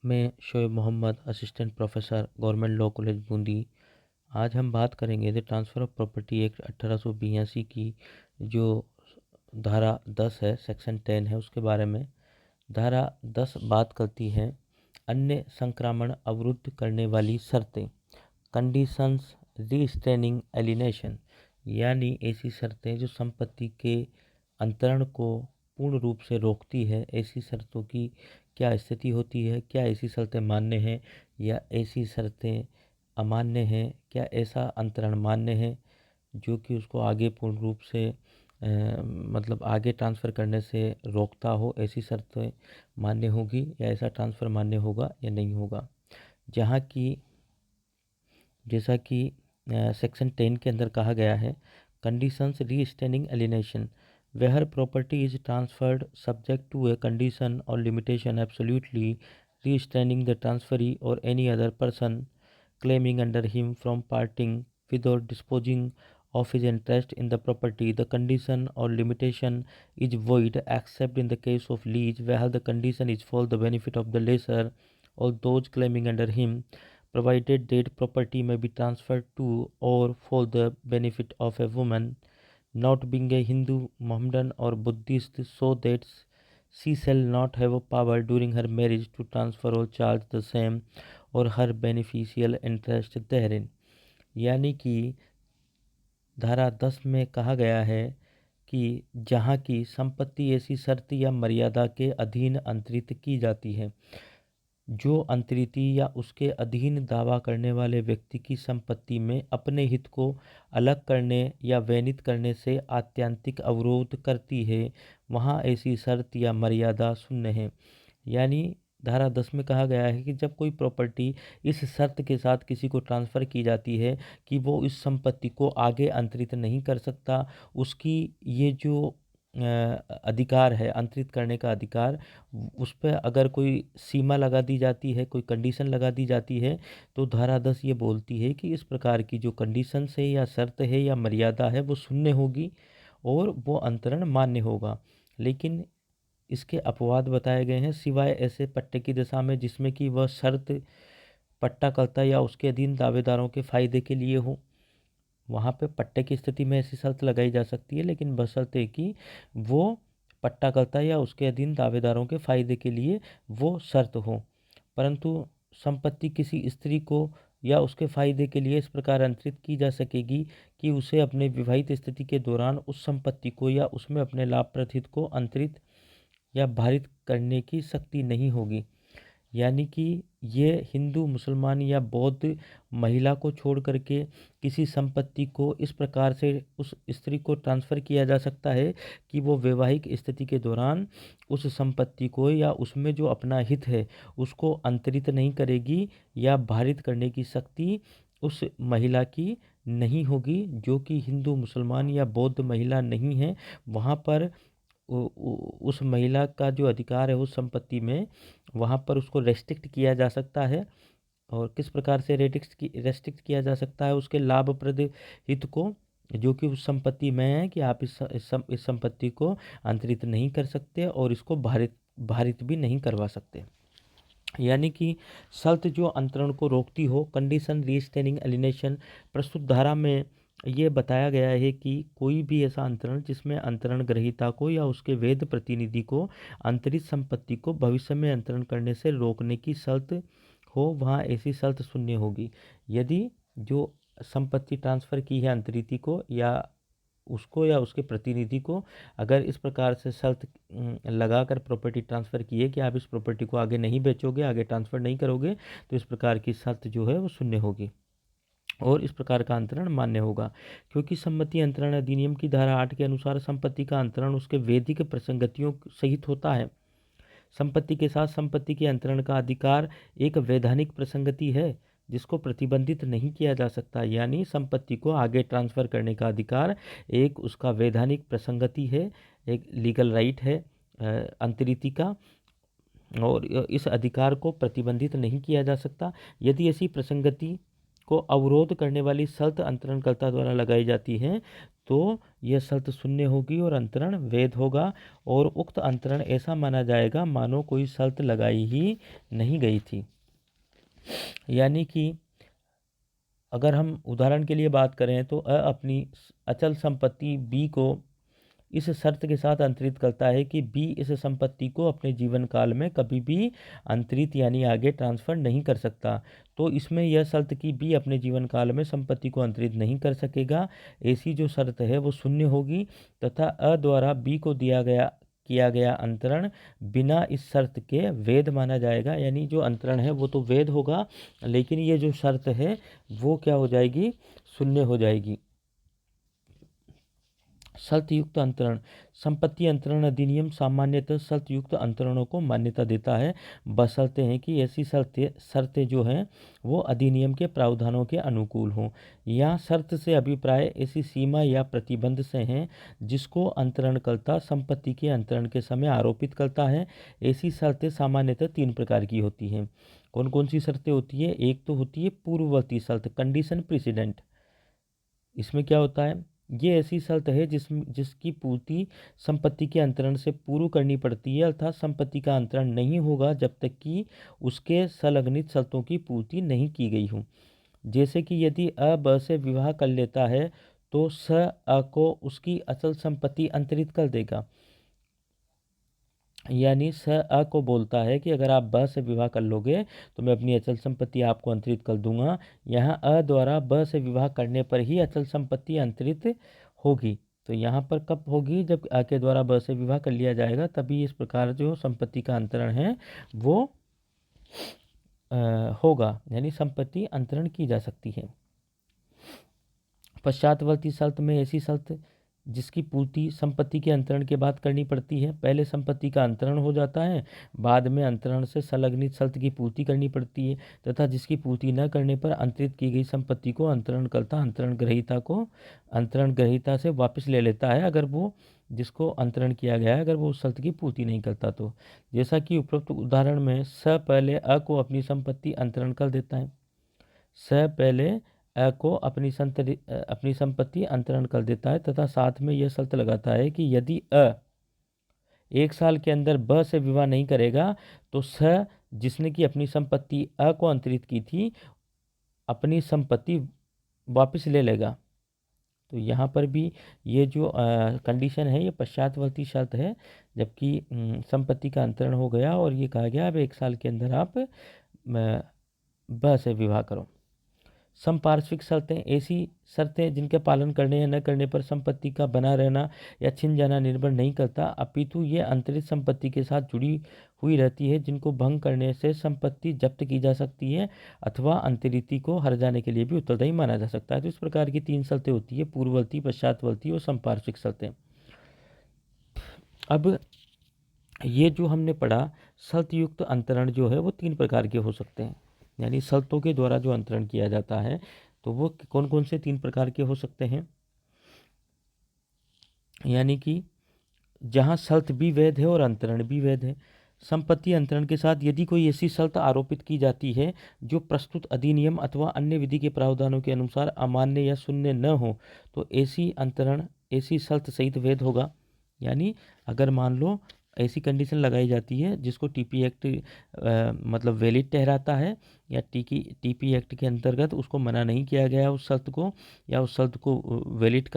मैं Shoaib Mohammad, assistant professor, government law college Bundi. आज हम बात करेंगे the transfer of property act 1882 की जो धारा 10 है, सेक्शन 10 है, उसके बारे में। धारा 10 बात करती है अन्य संक्रामण अवरुद्ध करने वाली शर्तें, कंडीशंस रीस्ट्रेनिंग एलिनेशन, यानी ऐसी शर्तें जो संपत्ति के अंतरण को पूर्ण रूप से रोकती है। ऐसी शर्तों की क्या स्थिति होती है, क्या ऐसी शर्तें मान्य हैं या ऐसी शर्तें अमान्य हैं, क्या ऐसा अंतरण मान्य है जो कि उसको आगे पूर्ण रूप से मतलब आगे ट्रांसफ़र करने से रोकता हो। ऐसी शर्तें मान्य होगी या ऐसा ट्रांसफ़र मान्य होगा या नहीं होगा। जहाँ की जैसा कि सेक्शन 10 के अंदर कहा गया है, conditions restraining alienation, where property is transferred subject to a condition और limitation absolutely restraining the transferee और any other person claiming under him from parting with or disposing of his interest in the property. The condition or limitation is void except in the case of lease, where the condition is for the benefit of the lessor or those claiming under him, provided that property may be transferred to or for the benefit of a woman not being a Hindu, Mohammedan or Buddhist, so that she shall not have a power during her marriage to transfer or charge the same और हर beneficial interest therein। यानी कि धारा 10 में कहा गया है कि जहाँ की संपत्ति ऐसी शर्त या मर्यादा के अधीन अंतरित की जाती है, जो अंतरिती या उसके अधीन दावा करने वाले व्यक्ति की संपत्ति में अपने हित को अलग करने या वैनित करने से आत्यंतिक अवरोध करती है, वहाँ ऐसी शर्त या मर्यादा शून्य है। यानी धारा 10 में कहा गया है कि जब कोई प्रॉपर्टी इस शर्त के साथ किसी को ट्रांसफ़र की जाती है कि वो इस संपत्ति को आगे अंतरित नहीं कर सकता, उसकी ये जो अधिकार है अंतरित करने का अधिकार, उस पर अगर कोई सीमा लगा दी जाती है, कोई कंडीशन लगा दी जाती है, तो धारा 10 ये बोलती है कि इस प्रकार की जो कंडीशंस है या शर्त है या मर्यादा है वो शून्य होगी और वो अंतरण मान्य होगा। लेकिन इसके अपवाद बताए गए हैं, सिवाय ऐसे पट्टे की दशा में जिसमें कि वह शर्त पट्टाकर्ता या उसके अधीन दावेदारों के फायदे के लिए हो। वहाँ पे पट्टे की स्थिति में ऐसी शर्त लगाई जा सकती है, लेकिन बशर्ते कि वो पट्टाकर्ता या उसके अधीन दावेदारों के फायदे के लिए वो शर्त हो। परंतु संपत्ति किसी स्त्री को या उसके फायदे के लिए इस प्रकार अंतरित की जा सकेगी कि उसे अपने विवाहित स्थिति के दौरान उस संपत्ति को या उसमें अपने लाभप्रद हित को अंतरित या भारित करने की शक्ति नहीं होगी। यानी कि ये हिंदू, मुसलमान या बौद्ध महिला को छोड़ करके किसी संपत्ति को इस प्रकार से उस स्त्री को ट्रांसफ़र किया जा सकता है कि वो वैवाहिक स्थिति के दौरान उस संपत्ति को या उसमें जो अपना हित है उसको अंतरित नहीं करेगी या भारित करने की शक्ति उस महिला की नहीं होगी, जो कि हिंदू, मुसलमान या बौद्ध महिला नहीं है। वहाँ पर उस महिला का जो अधिकार है उस संपत्ति में, वहाँ पर उसको रेस्ट्रिक्ट किया जा सकता है। और किस प्रकार से रेस्ट्रिक्ट किया जा सकता है? उसके लाभप्रद हित को, जो कि उस संपत्ति में है, कि आप इस संपत्ति को अंतरित नहीं कर सकते और इसको भारित भी नहीं करवा सकते। यानी कि शर्त जो अंतरण को रोकती हो, कंडीशन रीस्टेनिंग एलिनेशन, प्रस्तुत धारा में ये बताया गया है कि कोई भी ऐसा अंतरण जिसमें अंतरण ग्रहीता को या उसके वैध प्रतिनिधि को अंतरित संपत्ति को भविष्य में अंतरण करने से रोकने की शर्त हो, वहाँ ऐसी शर्त शून्य होगी। यदि जो संपत्ति ट्रांसफ़र की है अंतरिती को या उसको या उसके प्रतिनिधि को अगर इस प्रकार से शर्त लगाकर प्रॉपर्टी ट्रांसफ़र की है कि आप इस प्रॉपर्टी को आगे नहीं बेचोगे, आगे ट्रांसफ़र नहीं करोगे, तो इस प्रकार की शर्त जो है वो शून्य होगी और इस प्रकार का अंतरण मान्य होगा। क्योंकि सम्मति अंतरण अधिनियम की धारा 8 के अनुसार संपत्ति का अंतरण उसके वैधिक प्रसंगतियों सहित होता है। संपत्ति के साथ संपत्ति के अंतरण का अधिकार एक वैधानिक प्रसंगति है जिसको प्रतिबंधित नहीं किया जा सकता। यानी संपत्ति को आगे ट्रांसफ़र करने का अधिकार एक उसका वैधानिक प्रसंगति है, एक लीगल राइट है अंतरिति का, और इस अधिकार को प्रतिबंधित नहीं किया जा सकता। यदि ऐसी प्रसंगति को अवरोध करने वाली शर्त अंतरणकर्ता द्वारा लगाई जाती है तो यह शर्त शून्य होगी और अंतरण वैध होगा, और उक्त अंतरण ऐसा माना जाएगा मानो कोई शर्त लगाई ही नहीं गई थी। यानी कि अगर हम उदाहरण के लिए बात करें तो अपनी अचल संपत्ति बी को इस शर्त के साथ अंतरित करता है कि बी इस संपत्ति को अपने जीवन काल में कभी भी अंतरित यानी आगे ट्रांसफर नहीं कर सकता। तो इसमें यह शर्त कि बी अपने जीवन काल में संपत्ति को अंतरित नहीं कर सकेगा, ऐसी जो शर्त है वो शून्य होगी, तथा अ द्वारा बी को किया गया अंतरण बिना इस शर्त के वैध माना जाएगा। यानी जो अंतरण है वो तो वैध होगा, लेकिन ये जो शर्त है वो क्या हो जाएगी, शून्य हो जाएगी। शर्त युक्त अंतरण। संपत्ति अंतरण अधिनियम सामान्यतः शर्त युक्त अंतरणों को मान्यता देता है, बशर्ते हैं कि ऐसी शर्तें जो हैं वो अधिनियम के प्रावधानों के अनुकूल हों। यहाँ शर्त से अभिप्राय ऐसी सीमा या प्रतिबंध से हैं जिसको अंतरणकर्ता संपत्ति के अंतरण के समय आरोपित करता है। ऐसी शर्तें सामान्यतः 3 प्रकार की होती हैं। कौन कौन सी शर्तें होती है? एक तो होती है पूर्ववर्ती शर्त, कंडीशन प्रेसिडेंट। इसमें क्या होता है, ये ऐसी शर्त है जिसकी पूर्ति संपत्ति के अंतरण से पूर्व करनी पड़ती है, अर्थात संपत्ति का अंतरण नहीं होगा जब तक कि उसके संलग्नित शर्तों की पूर्ति नहीं की गई हो। जैसे कि यदि अ ब से विवाह कर लेता है तो स अ को उसकी अचल संपत्ति अंतरित कर देगा। यानी स अ को बोलता है कि अगर आप ब से विवाह कर लोगे तो मैं अपनी अचल संपत्ति आपको अंतरित कर दूंगा। यहाँ अ द्वारा ब से विवाह करने पर ही अचल संपत्ति अंतरित होगी। तो यहाँ पर कब होगी? जब अ के द्वारा ब से विवाह कर लिया जाएगा, तभी इस प्रकार जो संपत्ति का अंतरण है वो होगा, यानी संपत्ति अंतरण की जा सकती है। पश्चातवर्ती शर्त में ऐसी शर्त जिसकी पूर्ति संपत्ति के अंतरण के बाद करनी पड़ती है। पहले संपत्ति का अंतरण हो जाता है, बाद में अंतरण से संलग्नित शर्त की पूर्ति करनी पड़ती है, तथा जिसकी पूर्ति न करने पर अंतरित की गई संपत्ति को अंतरणकर्ता अंतरण ग्रहीता से वापस ले लेता है, अगर वो जिसको अंतरण किया गया है अगर वो उस शर्त की पूर्ति नहीं करता तो। जैसा कि उपरोक्त उदाहरण में स पहले अ को अपनी संपत्ति अंतरण कर देता है। स पहले अ को अपनी संपत्ति अंतरण कर देता है तथा साथ में यह शर्त लगाता है कि यदि अ 1 साल के अंदर ब से विवाह नहीं करेगा तो स जिसने की अपनी संपत्ति अ को अंतरित की थी अपनी संपत्ति वापस ले लेगा। तो यहाँ पर भी ये जो कंडीशन है ये पश्चातवर्ती शर्त है, जबकि संपत्ति का अंतरण हो गया और ये कहा गया अब 1 साल के अंदर आप ब से विवाह करो। समपार्श्विक शर्तें ऐसी शर्तें जिनके पालन करने या न करने पर संपत्ति का बना रहना या छिन जाना निर्भर नहीं करता, अपितु ये अंतरित संपत्ति के साथ जुड़ी हुई रहती है, जिनको भंग करने से संपत्ति जब्त की जा सकती है अथवा अंतरिति को हर जाने के लिए भी उत्तरदायी माना जा सकता है। तो इस प्रकार की 3 शर्तें होती है, पूर्ववर्ती, पश्चातवर्ती और समपार्श्विक शर्तें। अब ये जो हमने पढ़ा, शर्त युक्त अंतरण जो है वो 3 प्रकार के हो सकते हैं, यानी शर्तों के द्वारा जो अंतरण किया जाता है तो वो कौन कौन से 3 प्रकार के हो सकते हैं। यानी कि जहाँ शर्त भी वैध है और अंतरण भी वैध है। संपत्ति अंतरण के साथ यदि कोई ऐसी शर्त आरोपित की जाती है जो प्रस्तुत अधिनियम अथवा अन्य विधि के प्रावधानों के अनुसार अमान्य या शून्य न हो तो ऐसी अंतरण ऐसी शर्त सहित वैध होगा। यानी अगर मान लो ऐसी कंडीशन लगाई जाती है जिसको टीपी एक्ट मतलब वैलिड ठहराता है या टीपी एक्ट के अंतर्गत उसको मना नहीं किया गया उस शर्त को या उस शर्त को वैलिड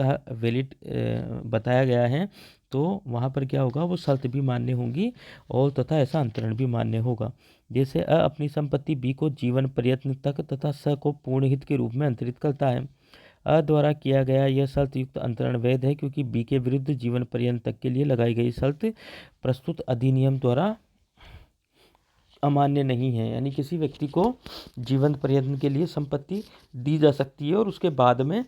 बताया गया है, तो वहाँ पर क्या होगा, वो शर्त भी मान्य होंगी और तथा ऐसा अंतरण भी मान्य होगा। जैसे अ अपनी संपत्ति बी को जीवन प्रयत्न तक तथा स को पूर्ण हित के रूप में अंतरित करता है। अ द्वारा किया गया यह शर्त युक्त अंतरण वैध है क्योंकि बी के विरुद्ध जीवन पर्यंत तक के लिए लगाई गई शर्त प्रस्तुत अधिनियम द्वारा अमान्य नहीं है। यानी किसी व्यक्ति को जीवन पर्यंत के लिए संपत्ति दी जा सकती है और उसके बाद में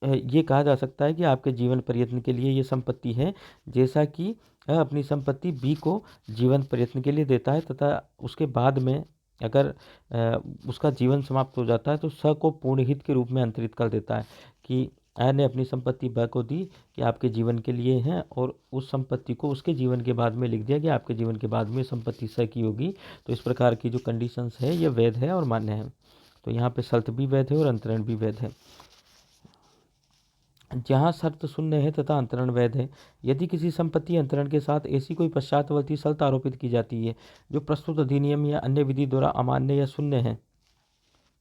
ये कहा जा सकता है कि आपके जीवन पर्यंत के लिए ये संपत्ति है, जैसा कि अपनी संपत्ति बी को जीवन पर्यंत के लिए देता है तथा उसके बाद में अगर उसका जीवन समाप्त हो जाता है तो स को पूर्ण हित के रूप में अंतरित कर देता है कि अ ने अपनी संपत्ति ब को दी कि आपके जीवन के लिए है और उस संपत्ति को उसके जीवन के बाद में लिख दिया कि आपके जीवन के बाद में संपत्ति स की होगी। तो इस प्रकार की जो कंडीशंस है ये वैध है और मान्य है। तो यहाँ पे सल्त भी वैध है और अंतरण भी वैध है। जहाँ शर्त शून्य है तथा अंतरण वैध है, यदि किसी संपत्ति अंतरण के साथ ऐसी कोई पश्चातवर्ती शर्त आरोपित की जाती है जो प्रस्तुत अधिनियम या अन्य विधि द्वारा अमान्य या शून्य है,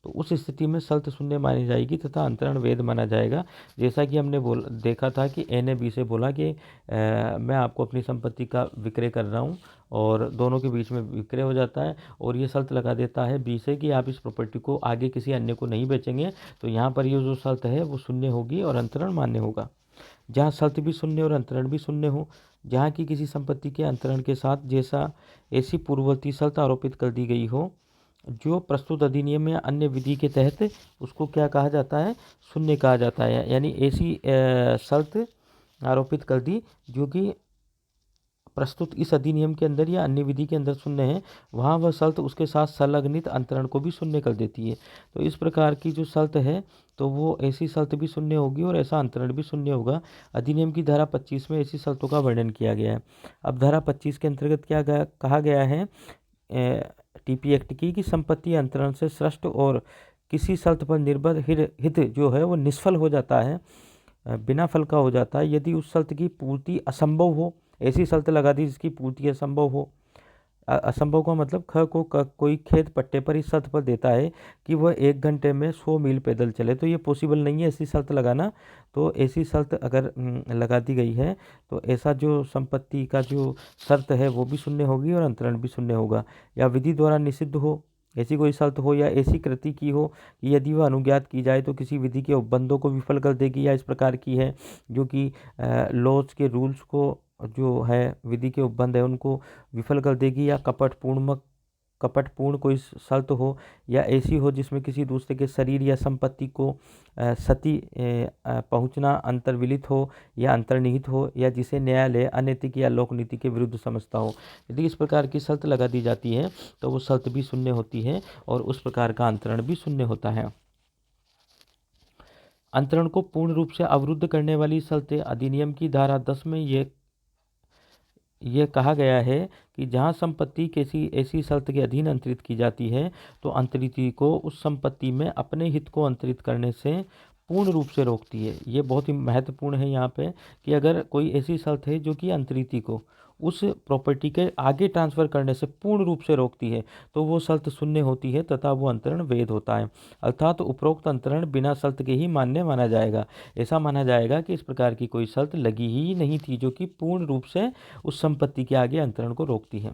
तो उस स्थिति में शर्त शून्य मानी जाएगी तथा अंतरण वैध माना जाएगा। जैसा कि हमने देखा था कि ए ने बी से बोला कि मैं आपको अपनी संपत्ति का विक्रय कर रहा हूँ, और दोनों के बीच में विक्रय हो जाता है, और ये शर्त लगा देता है बी से कि आप इस प्रॉपर्टी को आगे किसी अन्य को नहीं बेचेंगे। तो यहाँ पर ये जो शर्त है वो शून्य होगी और अंतरण मान्य होगा। जहाँ शर्त भी शून्य और अंतरण भी शून्य हो, जहाँ की किसी संपत्ति के अंतरण के साथ जैसा ऐसी पूर्ववर्ती शर्त आरोपित कर दी गई हो जो प्रस्तुत अधिनियम या अन्य विधि के तहत, उसको क्या कहा जाता है, शून्य कहा जाता है। यानी ऐसी शर्त आरोपित कर दी जो कि प्रस्तुत इस अधिनियम के अंदर या अन्य विधि के अंदर शून्य है, वहाँ वह शर्त उसके साथ संलग्नित अंतरण को भी शून्य कर देती है। तो इस प्रकार की जो शर्त है तो वो ऐसी शर्त भी शून्य होगी और ऐसा अंतरण भी शून्य होगा। अधिनियम की धारा 25 में ऐसी शर्तों का वर्णन किया गया है। अब धारा 25 के अंतर्गत क्या कहा गया है टीपी एक्ट की, कि संपत्ति अंतरण से सृष्ट और किसी शर्त पर निर्भर हित जो है वो निष्फल हो जाता है, बिना फल का हो जाता है, यदि उस शर्त की पूर्ति असंभव हो। ऐसी शर्त लगा दी जिसकी पूर्ति असंभव हो। असंभव का मतलब ख को कोई खेत पट्टे पर इस शर्त पर देता है कि वह 1 घंटे में 100 मील पैदल चले, तो ये पॉसिबल नहीं है ऐसी शर्त लगाना। तो ऐसी शर्त अगर लगा दी गई है तो ऐसा जो संपत्ति का जो शर्त है वो भी शून्य होगी और अंतरण भी शून्य होगा। या विधि द्वारा निषिद्ध हो, ऐसी कोई शर्त हो या ऐसी कृति की हो कि यदि वह अनुज्ञात की जाए तो किसी विधि के उपबंधों को विफल कर देगी, या इस प्रकार की है जो कि लॉज के रूल्स को जो है विधि के उपबंध है उनको विफल कर देगी, या कपटपूर्ण कोई शर्त हो, या ऐसी हो जिसमें किसी दूसरे के शरीर या संपत्ति को सती पहुंचना अंतर्विलित हो या अंतर्निहित हो, या जिसे न्यायालय अनैतिक या लोकनीति के विरुद्ध समझता हो। यदि इस प्रकार की शर्त लगा दी जाती है तो वो शर्त भी शून्य होती है और उस प्रकार का अंतरण भी शून्य होता है। अंतरण को पूर्ण रूप से अवरुद्ध करने वाली शर्तें अधिनियम की धारा 10 में यह कहा गया है कि जहां संपत्ति किसी ऐसी शर्त के अधीन अंतरित की जाती है तो अंतरिती को उस संपत्ति में अपने हित को अंतरित करने से पूर्ण रूप से रोकती है। ये बहुत ही महत्वपूर्ण है यहाँ पे कि अगर कोई ऐसी शर्त है जो कि अंतरिती को उस प्रॉपर्टी के आगे ट्रांसफ़र करने से पूर्ण रूप से रोकती है तो वो शर्त शून्य होती है तथा वो अंतरण वैध होता है। अर्थात उपरोक्त अंतरण बिना शर्त के ही मान्य माना जाएगा। ऐसा माना जाएगा कि इस प्रकार की कोई शर्त लगी ही नहीं थी जो कि पूर्ण रूप से उस संपत्ति के आगे अंतरण को रोकती है।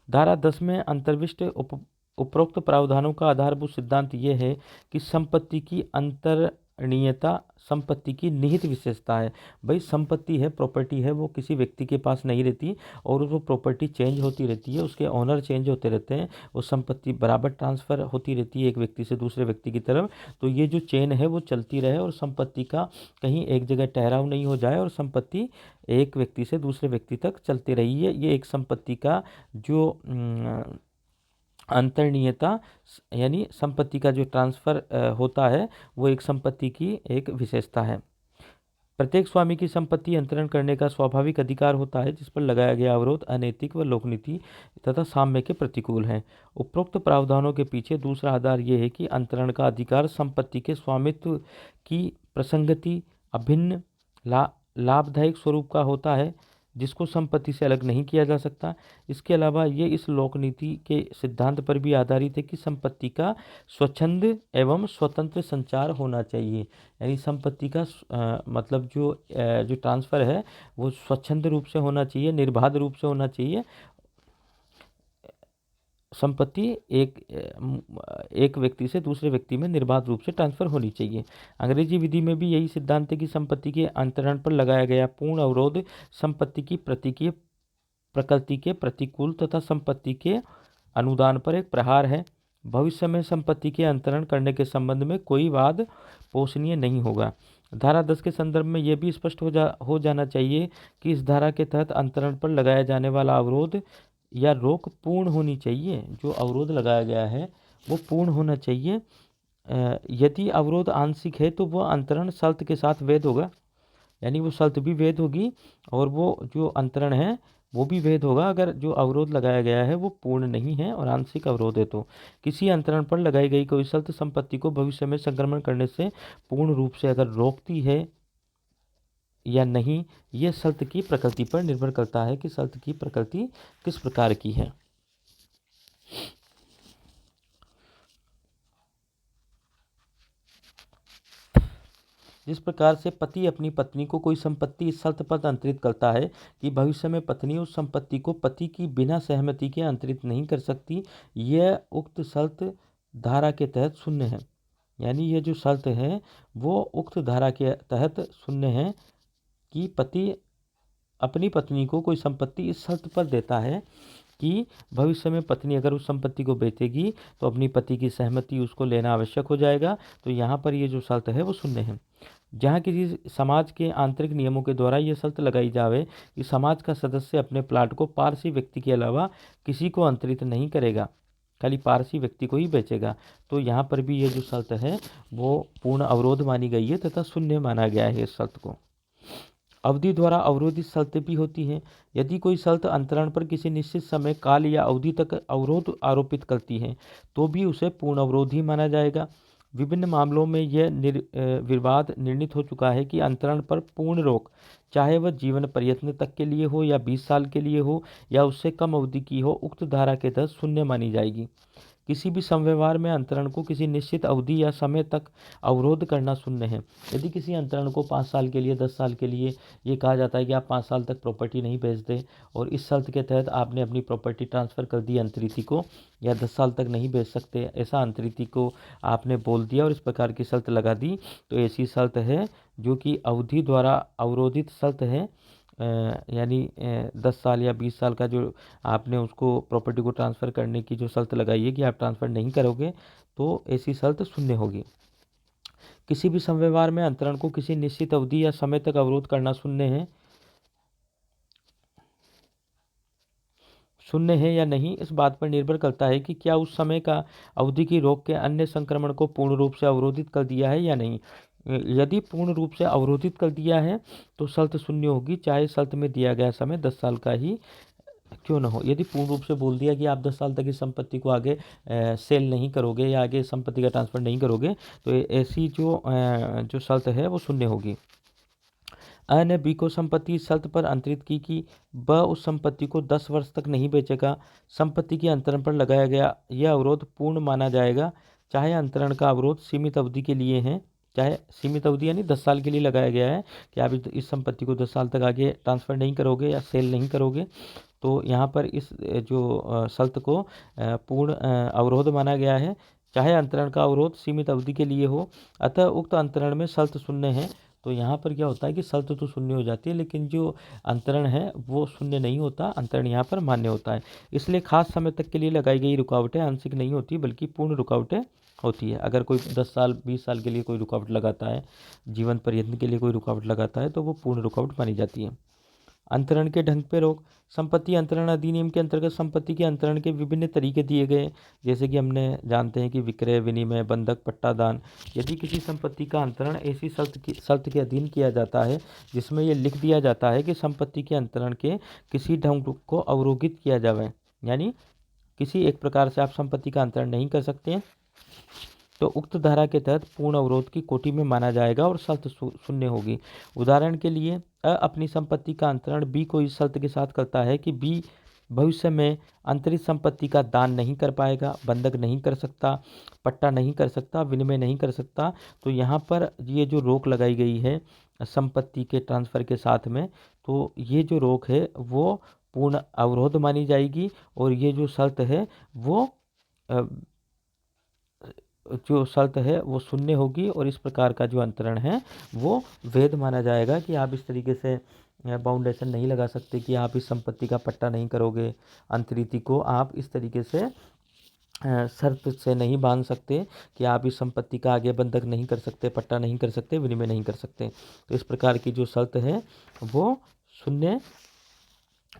धारा 10 में अंतर्विष्ट उपरोक्त प्रावधानों का आधारभूत सिद्धांत यह है कि संपत्ति की अंतरणीयता संपत्ति की निहित विशेषता है। भाई संपत्ति है, प्रॉपर्टी है, वो किसी व्यक्ति के पास नहीं रहती और वो प्रॉपर्टी चेंज होती रहती है, उसके ओनर चेंज होते रहते हैं, वो संपत्ति बराबर ट्रांसफ़र होती रहती है एक व्यक्ति से दूसरे व्यक्ति की तरफ। तो ये जो चेन है वो चलती रहे और संपत्ति का कहीं एक जगह ठहराव नहीं हो जाए और संपत्ति एक व्यक्ति से दूसरे व्यक्ति तक चलती रही है। ये एक संपत्ति का जो अंतरणीयता यानी संपत्ति का जो ट्रांसफ़र होता है वो एक संपत्ति की एक विशेषता है। प्रत्येक स्वामी की संपत्ति अंतरण करने का स्वाभाविक अधिकार होता है जिस पर लगाया गया अवरोध अनैतिक व लोकनीति तथा साम्य के प्रतिकूल है। उपरोक्त प्रावधानों के पीछे दूसरा आधार यह है कि अंतरण का अधिकार संपत्ति के स्वामित्व की प्रसंगति अभिन्न लाभदायक स्वरूप का होता है जिसको संपत्ति से अलग नहीं किया जा सकता। इसके अलावा ये इस लोकनीति के सिद्धांत पर भी आधारित है कि संपत्ति का स्वच्छंद एवं स्वतंत्र संचार होना चाहिए। यानी संपत्ति का मतलब जो ट्रांसफ़र है वो स्वच्छंद रूप से होना चाहिए, निर्बाध रूप से होना चाहिए। संपत्ति एक व्यक्ति से दूसरे व्यक्ति में निर्बाध रूप से ट्रांसफ़र होनी चाहिए। अंग्रेजी विधि में भी यही सिद्धांत है कि संपत्ति के अंतरण पर लगाया गया पूर्ण अवरोध संपत्ति की प्रकृति के प्रतिकूल तथा संपत्ति के अनुदान पर एक प्रहार है। भविष्य में संपत्ति के अंतरण करने के संबंध में कोई वाद पोषणीय नहीं होगा। धारा 10 के संदर्भ में यह भी स्पष्ट हो जाना चाहिए कि इस धारा के तहत अंतरण पर लगाया जाने वाला अवरोध या रोक पूर्ण होनी चाहिए। जो अवरोध लगाया गया है वो पूर्ण होना चाहिए। यदि अवरोध आंशिक है तो वह अंतरण शर्त के साथ वैध होगा, यानी वो शर्त भी वैध होगी और वो जो अंतरण है वो भी वैध होगा अगर जो अवरोध लगाया गया है वो पूर्ण नहीं है और आंशिक अवरोध है। तो किसी अंतरण पर लगाई गई कोई शर्त संपत्ति को भविष्य में संक्रमण करने से पूर्ण रूप से अगर रोकती है या नहीं, यह शर्त की प्रकृति पर निर्भर करता है कि शर्त की प्रकृति किस प्रकार की है। जिस प्रकार से पति अपनी पत्नी को कोई संपत्ति इस शर्त पर अंतरित करता है कि भविष्य में पत्नी उस संपत्ति को पति की बिना सहमति के अंतरित नहीं कर सकती, यह उक्त शर्त धारा के तहत शून्य है। यानी ये जो शर्त है वो उक्त धारा के तहत शून्य है कि पति अपनी पत्नी को कोई संपत्ति इस शर्त पर देता है कि भविष्य में पत्नी अगर उस संपत्ति को बेचेगी तो अपनी पति की सहमति उसको लेना आवश्यक हो जाएगा। तो यहाँ पर ये जो शर्त है वो शून्य है। जहाँ किसी समाज के आंतरिक नियमों के द्वारा ये शर्त लगाई जावे कि समाज का सदस्य अपने प्लाट को पारसी व्यक्ति के अलावा किसी को अंतरित नहीं करेगा, खाली पारसी व्यक्ति को ही बेचेगा, तो यहाँ पर भी ये जो शर्त है वो पूर्ण अवरोध मानी गई है तथा शून्य माना गया है इस शर्त को। अवधि द्वारा अवरोधित शर्तें भी होती हैं। यदि कोई शर्त अंतरण पर किसी निश्चित समय काल या अवधि तक अवरोध आरोपित करती है तो भी उसे पूर्ण अवरोध ही माना जाएगा। विभिन्न मामलों में यह विवाद निर्णित हो चुका है कि अंतरण पर पूर्ण रोक, चाहे वह जीवन पर्यंत तक के लिए हो या 20 साल के लिए हो या उससे कम अवधि की हो, उक्त धारा के तहत शून्य मानी जाएगी। किसी भी समव्यवहार में अंतरण को किसी निश्चित अवधि या समय तक अवरोध करना शून्य है। यदि किसी अंतरण को 5 साल के लिए, 10 साल के लिए ये कहा जाता है कि आप 5 साल तक प्रॉपर्टी नहीं बेच दे और इस शर्त के तहत आपने अपनी प्रॉपर्टी ट्रांसफ़र कर दी अंतरिति को, या 10 साल तक नहीं बेच सकते ऐसा अंतरिति को आपने बोल दिया और इस प्रकार की शर्त लगा दी, तो ऐसी शर्त है जो कि अवधि द्वारा अवरोधित शर्त है। यानी 10 साल या 20 साल का जो आपने उसको प्रॉपर्टी को ट्रांसफ़र करने की जो शर्त लगाई है कि आप ट्रांसफ़र नहीं करोगे, तो ऐसी शर्त शून्य होगी। किसी भी समव्यवहार में अंतरण को किसी निश्चित अवधि या समय तक अवरोध करना शून्य है या नहीं, इस बात पर निर्भर करता है कि क्या उस समय का अवधि की रोक के अन्य संक्रमण को पूर्ण रूप से अवरोधित कर दिया है या नहीं। यदि पूर्ण रूप से अवरोधित कर दिया है तो शर्त शून्य होगी, चाहे शर्त में दिया गया समय 10 साल का ही क्यों न हो। यदि पूर्ण रूप से बोल दिया कि आप 10 साल तक इस संपत्ति को आगे सेल नहीं करोगे या आगे संपत्ति का ट्रांसफ़र नहीं करोगे, तो ऐसी जो शर्त है वो शून्य होगी। अ ने बी को संपत्ति इस शर्त पर अंतरित की कि ब उस संपत्ति को 10 वर्ष तक नहीं बेचेगा। संपत्ति के अंतरण पर लगाया गया यह अवरोध पूर्ण माना जाएगा, चाहे अंतरण का अवरोध सीमित अवधि के लिए है, चाहे सीमित अवधि यानी 10 साल के लिए लगाया गया है कि आप इस संपत्ति को 10 साल तक आगे ट्रांसफ़र नहीं करोगे या सेल नहीं करोगे, तो यहाँ पर इस जो शर्त को पूर्ण अवरोध माना गया है, चाहे अंतरण का अवरोध सीमित अवधि के लिए हो। अतः उक्त अंतरण में शर्त शून्य है। तो यहाँ पर क्या होता है कि शर्त तो शून्य हो जाती है लेकिन जो अंतरण है वो शून्य नहीं होता, अंतरण यहाँ पर मान्य होता है। इसलिए खास समय तक के लिए लगाई गई रुकावटें आंशिक नहीं होती बल्कि पूर्ण रुकावटें होती है। अगर कोई 10 साल 20 साल के लिए कोई रुकावट लगाता है, जीवन पर्यंत के लिए कोई रुकावट लगाता है, तो वो पूर्ण रुकावट मानी जाती है। अंतरण के ढंग पे रोक। संपत्ति अंतरण अधिनियम के अंतर्गत संपत्ति के अंतरण के विभिन्न तरीके दिए गए, जैसे कि हमने जानते हैं कि विक्रय, विनिमय, बंधक, पट्टादान। यदि किसी संपत्ति का अंतरण ऐसी शर्त के अधीन किया जाता है जिसमें यह लिख दिया जाता है कि संपत्ति के अंतरण के किसी ढंग को अवरोधित किया जाए, यानी किसी एक प्रकार से आप संपत्ति का अंतरण नहीं कर सकते हैं, तो उक्त धारा के तहत पूर्ण अवरोध की कोटि में माना जाएगा और शर्त शून्य होगी। उदाहरण के लिए अ अपनी संपत्ति का अंतरण बी को इस शर्त के साथ करता है कि बी भविष्य में अंतरित संपत्ति का दान नहीं कर पाएगा, बंधक नहीं कर सकता, पट्टा नहीं कर सकता, विनिमय नहीं कर सकता। तो यहाँ पर ये जो रोक लगाई गई है संपत्ति के ट्रांसफ़र के साथ में, तो ये जो रोक है वो पूर्ण अवरोध मानी जाएगी और ये जो शर्त है वो जो शर्त है वो शून्य होगी और इस प्रकार का जो अंतरण है वो वैध माना जाएगा कि आप इस तरीके से बाउंडेशन नहीं लगा सकते कि आप इस संपत्ति का पट्टा नहीं करोगे, अंतरिति को आप इस तरीके से शर्त से नहीं बांध सकते कि आप इस संपत्ति का आगे बंधक नहीं कर सकते, पट्टा नहीं कर सकते, विनिमय नहीं कर सकते। तो इस प्रकार की जो शर्त है वो शून्य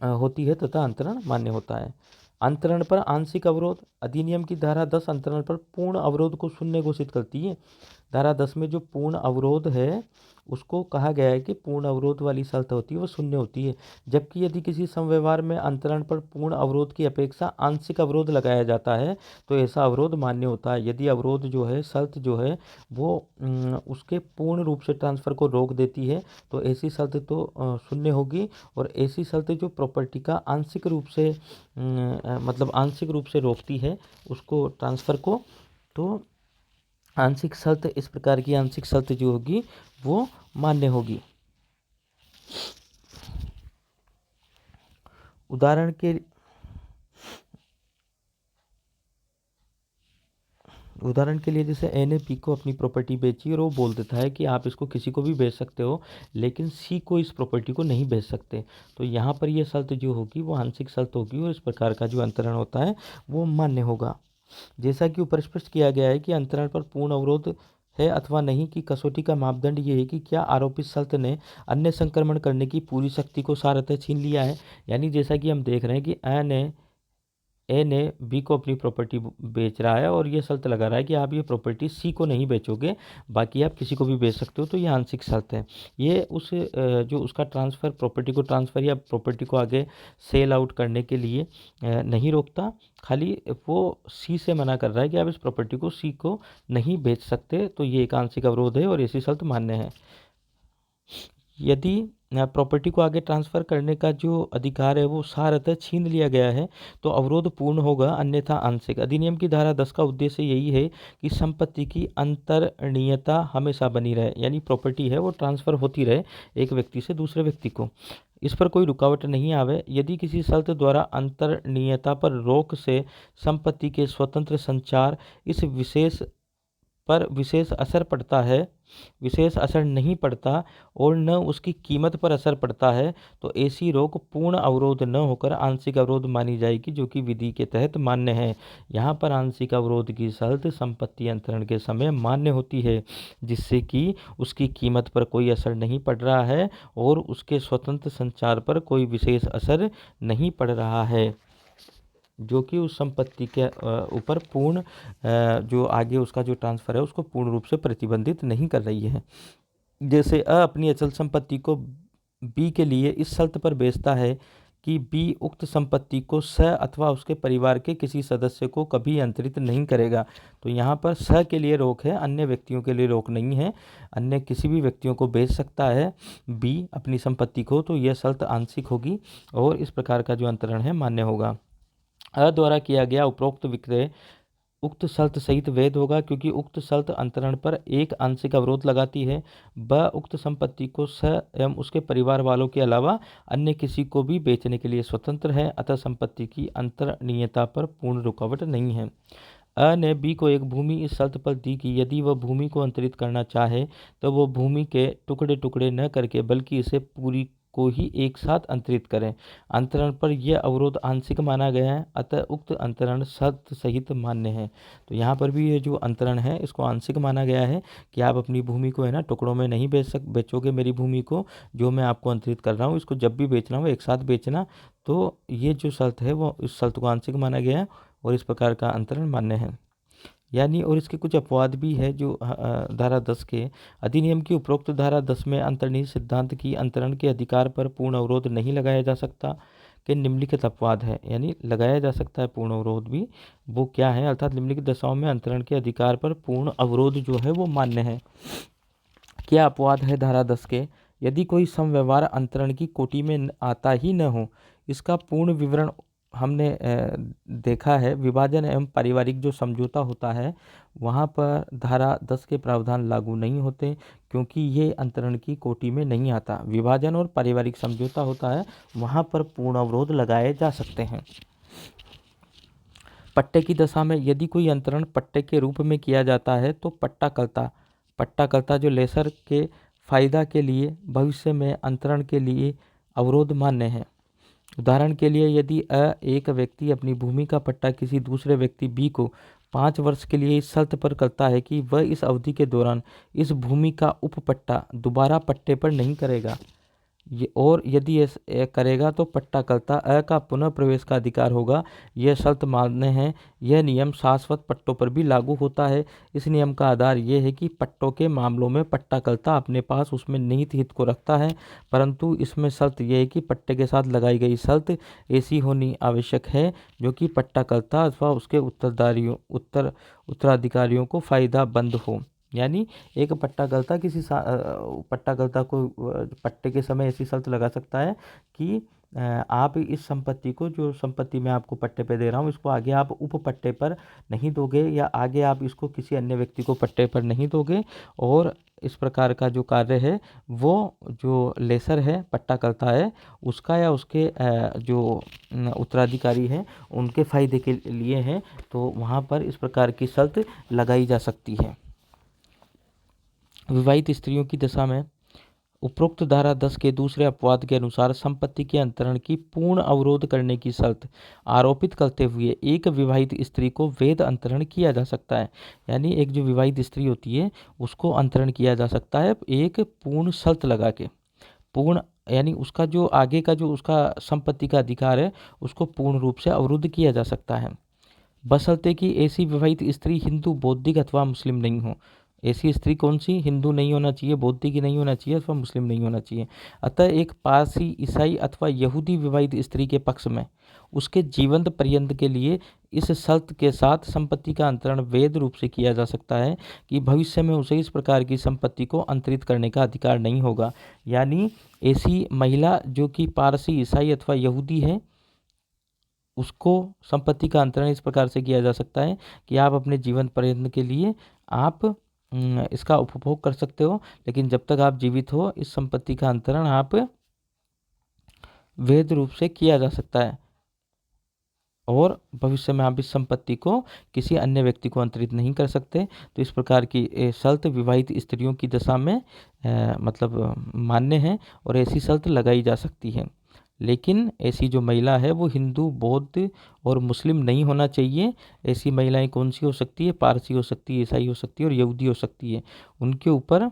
होती है तथा अंतरण मान्य होता है। अंतरण पर आंशिक अवरोध। अधिनियम की धारा 10 अंतरण पर पूर्ण अवरोध को शून्य घोषित करती है। धारा 10 में जो पूर्ण अवरोध है उसको कहा गया है कि पूर्ण अवरोध वाली शर्त होती है वो शून्य होती है। जबकि यदि किसी समव्यवहार में अंतरण पर पूर्ण अवरोध की अपेक्षा आंशिक अवरोध लगाया जाता है तो ऐसा अवरोध मान्य होता है। यदि अवरोध जो है, शर्त जो है वो उसके पूर्ण रूप से ट्रांसफर को रोक देती है तो ऐसी शर्त तो शून्य होगी। और ऐसी शर्त जो प्रॉपर्टी का आंशिक रूप से मतलब आंशिक रूप से रोकती है उसको ट्रांसफर को, तो आंशिक शर्त, इस प्रकार की आंशिक शर्त जो होगी वो मान्य होगी। उदाहरण के लिए जैसे ए ने पी को अपनी प्रॉपर्टी बेची और वो बोल देता है कि आप इसको किसी को भी बेच सकते हो लेकिन सी को इस प्रॉपर्टी को नहीं बेच सकते, तो यहाँ पर ये शर्त जो होगी वो आंशिक शर्त होगी और इस प्रकार का जो अंतरण होता है वो मान्य होगा। जैसा कि ऊपर स्पष्ट किया गया है कि अंतरण पर पूर्ण अवरोध है अथवा नहीं की कसौटी का मापदंड ये है कि क्या आरोपित शर्त ने अन्य संक्रमण करने की पूरी शक्ति को सारतः छीन लिया है। यानी जैसा कि हम देख रहे हैं कि ए ने बी को अपनी प्रॉपर्टी बेच रहा है और ये शर्त लगा रहा है कि आप ये प्रॉपर्टी सी को नहीं बेचोगे, बाकी आप किसी को भी बेच सकते हो, तो ये आंशिक शर्त है। ये उस जो उसका ट्रांसफ़र, प्रॉपर्टी को ट्रांसफ़र या प्रॉपर्टी को आगे सेल आउट करने के लिए नहीं रोकता, खाली वो सी से मना कर रहा है कि आप इस प्रॉपर्टी को सी को नहीं बेच सकते, तो ये एक आंशिक अवरोध है और ऐसी शर्त मान्य है। यदि प्रॉपर्टी को आगे ट्रांसफ़र करने का जो अधिकार है वो सारतः छीन लिया गया है तो अवरोध पूर्ण होगा, अन्यथा आंशिक। अधिनियम की धारा 10 का उद्देश्य यही है कि संपत्ति की अंतरणीयता हमेशा बनी रहे, यानी प्रॉपर्टी है वो ट्रांसफ़र होती रहे एक व्यक्ति से दूसरे व्यक्ति को, इस पर कोई रुकावट नहीं आवे। यदि किसी शर्त द्वारा अंतरणीयता पर रोक से संपत्ति के स्वतंत्र संचार इस विशेष असर पड़ता है, विशेष असर नहीं पड़ता और न उसकी कीमत पर असर पड़ता है तो ऐसी रोक पूर्ण अवरोध न होकर आंशिक अवरोध मानी जाएगी, जो कि विधि के तहत मान्य है। यहाँ पर आंशिक अवरोध की शर्त संपत्ति अंतरण के समय मान्य होती है, जिससे कि उसकी कीमत पर कोई असर नहीं पड़ रहा है और उसके स्वतंत्र संचार पर कोई विशेष असर नहीं पड़ रहा है, जो कि उस संपत्ति के ऊपर पूर्ण जो आगे उसका जो ट्रांसफ़र है उसको पूर्ण रूप से प्रतिबंधित नहीं कर रही है। जैसे अपनी अचल संपत्ति को बी के लिए इस शर्त पर बेचता है कि बी उक्त संपत्ति को स अथवा उसके परिवार के किसी सदस्य को कभी अंतरित नहीं करेगा, तो यहाँ पर स के लिए रोक है, अन्य व्यक्तियों के लिए रोक नहीं है। अन्य किसी भी व्यक्तियों को बेच सकता है बी अपनी संपत्ति को, तो यह शर्त आंशिक होगी और इस प्रकार का जो अंतरण है मान्य होगा। द्वारा किया गया उपरोक्त विक्रय उक्त शर्त सहित वैध होगा, क्योंकि उक्त शर्त अंतरण पर एक आंशिक अवरोध लगाती है। उक्त संपत्ति को स एवं उसके परिवार वालों के अलावा अन्य किसी को भी बेचने के लिए स्वतंत्र है, अतः संपत्ति की अंतरणीयता पर पूर्ण रुकावट नहीं है। ने बी को एक भूमि इस शर्त पर दी कि यदि वह भूमि को अंतरित करना चाहे तो वह भूमि के टुकड़े टुकड़े न करके बल्कि इसे पूरी को ही एक साथ अंतरित करें। अंतरण पर यह अवरोध आंशिक माना गया है, अतः उक्त अंतरण शर्त सहित मान्य है। तो यहाँ पर भी ये जो अंतरण है इसको आंशिक माना गया है कि आप अपनी भूमि को है ना टुकड़ों में नहीं बेचोगे, मेरी भूमि को जो मैं आपको अंतरित कर रहा हूँ इसको जब भी बेचना हो एक साथ बेचना, तो ये जो शर्त है वो इस शर्त को आंशिक माना गया है और इस प्रकार का अंतरण मान्य है। यानी और इसके कुछ अपवाद भी है जो धारा 10 के अधिनियम की उपरोक्त धारा 10 में अंतर्निहित सिद्धांत की अंतरण के अधिकार पर पूर्ण अवरोध नहीं लगाया जा सकता के निम्नलिखित अपवाद है, यानी लगाया जा सकता है पूर्ण अवरोध भी, वो क्या है, अर्थात निम्नलिखित दशाओं में अंतरण के अधिकार पर पूर्ण अवरोध जो है वो मान्य है। क्या अपवाद है धारा 10 के? यदि कोई समव्यवहार अंतरण की कोटि में आता ही न हो, इसका पूर्ण विवरण हमने देखा है। विभाजन एवं पारिवारिक जो समझौता होता है वहाँ पर धारा 10 के प्रावधान लागू नहीं होते, क्योंकि ये अंतरण की कोटि में नहीं आता। विभाजन और पारिवारिक समझौता होता है वहाँ पर पूर्ण अवरोध लगाए जा सकते हैं। पट्टे की दशा में यदि कोई अंतरण पट्टे के रूप में किया जाता है तो पट्टाकर्ता जो लेसर के फायदा के लिए भविष्य में अंतरण के लिए अवरोध मान्य है। उदाहरण के लिए यदि एक व्यक्ति अपनी भूमि का पट्टा किसी दूसरे व्यक्ति बी को 5 वर्ष के लिए इस शर्त पर करता है कि वह इस अवधि के दौरान इस भूमि का उपपट्टा दोबारा पट्टे पर नहीं करेगा, और यदि ये करेगा तो पट्टाकर्ता अ का पुनः प्रवेश का अधिकार होगा। यह शर्त मान्य है। यह नियम शाश्वत पट्टों पर भी लागू होता है। इस नियम का आधार यह है कि पट्टों के मामलों में पट्टाकर्ता अपने पास उसमें निहित हित को रखता है, परंतु इसमें शर्त यह है कि पट्टे के साथ लगाई गई शर्त ऐसी होनी आवश्यक है जो कि पट्टाकर्ता अथवा उसके उत्तराधिकारियों को फायदेमंद हो। यानी एक पट्टाकर्ता पट्टाकर्ता को पट्टे के समय ऐसी शर्त लगा सकता है कि आप इस संपत्ति को, जो संपत्ति मैं आपको पट्टे पे दे रहा हूँ, इसको आगे आप उप पट्टे पर नहीं दोगे, या आगे आप इसको किसी अन्य व्यक्ति को पट्टे पर नहीं दोगे। और इस प्रकार का जो कार्य है वो जो लेसर है, पट्टाकर्ता है, उसका या उसके जो उत्तराधिकारी हैं उनके फायदे के लिए है। तो वहाँ पर इस प्रकार की शर्त लगाई जा सकती है। विवाहित स्त्रियों की दशा में उपरोक्त धारा 10 के दूसरे अपवाद के अनुसार संपत्ति के अंतरण की पूर्ण अवरोध करने की शर्त आरोपित करते हुए एक विवाहित स्त्री को वैध अंतरण किया जा सकता है। यानी एक जो विवाहित स्त्री होती है उसको अंतरण किया जा सकता है एक पूर्ण शर्त लगा के। पूर्ण यानी उसका जो आगे का जो उसका संपत्ति का अधिकार है उसको पूर्ण रूप से अवरुद्ध किया जा सकता है, बशर्ते कि ऐसी विवाहित स्त्री हिंदू, बौद्धिक अथवा मुस्लिम नहीं हो। ऐसी स्त्री कौन सी? हिंदू नहीं होना चाहिए, बौद्धिक नहीं होना चाहिए अथवा मुस्लिम नहीं होना चाहिए। अतः एक पारसी, ईसाई अथवा यहूदी विवाहित स्त्री के पक्ष में उसके जीवंत पर्यंत के लिए इस शर्त के साथ संपत्ति का अंतरण वैध रूप से किया जा सकता है कि भविष्य में उसे इस प्रकार की संपत्ति को अंतरित करने का अधिकार नहीं होगा। यानी ऐसी महिला जो कि पारसी, ईसाई अथवा यहूदी है, उसको संपत्ति का अंतरण इस प्रकार से किया जा सकता है कि आप अपने जीवन पर्यंत के लिए आप इसका उपभोग कर सकते हो, लेकिन जब तक आप जीवित हो इस संपत्ति का अंतरण आप वैध रूप से किया जा सकता है, और भविष्य में आप इस संपत्ति को किसी अन्य व्यक्ति को अंतरित नहीं कर सकते। तो इस प्रकार की शर्त विवाहित स्त्रियों की दशा में मतलब मान्य है और ऐसी शर्त लगाई जा सकती है। लेकिन ऐसी जो महिला है वो हिंदू, बौद्ध और मुस्लिम नहीं होना चाहिए। ऐसी महिलाएं कौन सी हो सकती है? पारसी हो सकती है, ईसाई हो सकती है और यहूदी हो सकती है। उनके ऊपर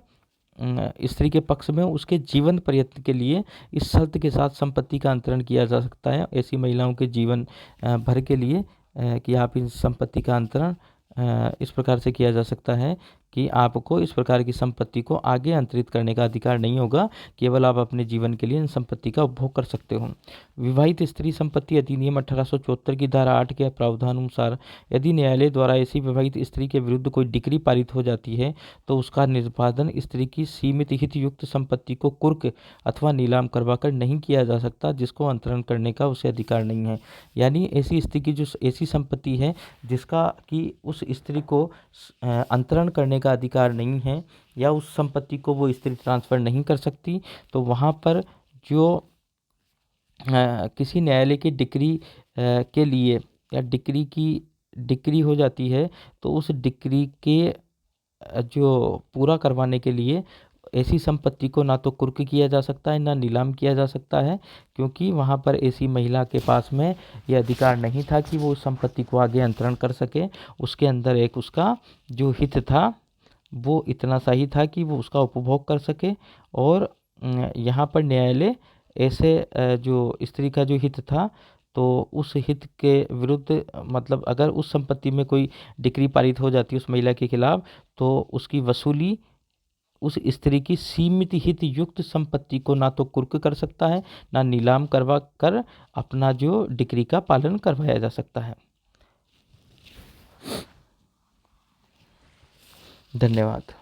स्त्री के पक्ष में उसके जीवन पर्यंत के लिए इस शर्त के साथ संपत्ति का अंतरण किया जा सकता है, ऐसी महिलाओं के जीवन भर के लिए कि आप इस संपत्ति का अंतरण इस प्रकार से किया जा सकता है कि आपको इस प्रकार की संपत्ति को आगे अंतरित करने का अधिकार नहीं होगा, केवल आप अपने जीवन के लिए इन संपत्ति का उपभोग कर सकते हो। विवाहित स्त्री संपत्ति अधिनियम 1874 की धारा 8 के प्रावधान अनुसार यदि न्यायालय द्वारा ऐसी विवाहित स्त्री के विरुद्ध कोई डिक्री पारित हो जाती है तो उसका निष्पादन स्त्री की सीमित हित युक्त संपत्ति को कुर्क अथवा नीलाम करवाकर नहीं किया जा सकता, जिसको अंतरण करने का उसे अधिकार नहीं है। यानी ऐसी स्त्री की जो ऐसी संपत्ति है जिसका कि उस स्त्री को अंतरण करने का अधिकार नहीं है या उस संपत्ति को वो स्त्री ट्रांसफ़र नहीं कर सकती, तो वहाँ पर जो किसी न्यायालय की डिक्री के लिए या डिक्री हो जाती है तो उस डिक्री के जो पूरा करवाने के लिए ऐसी संपत्ति को ना तो कुर्क किया जा सकता है ना नीलाम किया जा सकता है, क्योंकि वहाँ पर ऐसी महिला के पास में ये अधिकार नहीं था कि वो उस संपत्ति को आगे अंतरण कर सके। उसके अंदर एक उसका जो हित था वो इतना सा ही था कि वो उसका उपभोग कर सके, और यहाँ पर न्यायालय ऐसे जो स्त्री का जो हित था तो उस हित के विरुद्ध मतलब अगर उस संपत्ति में कोई डिक्री पारित हो जाती है उस महिला के खिलाफ तो उसकी वसूली उस स्त्री की सीमित हित युक्त संपत्ति को ना तो कुर्क कर सकता है ना नीलाम करवा कर अपना जो डिक्री का पालन करवाया जा सकता है। धन्यवाद।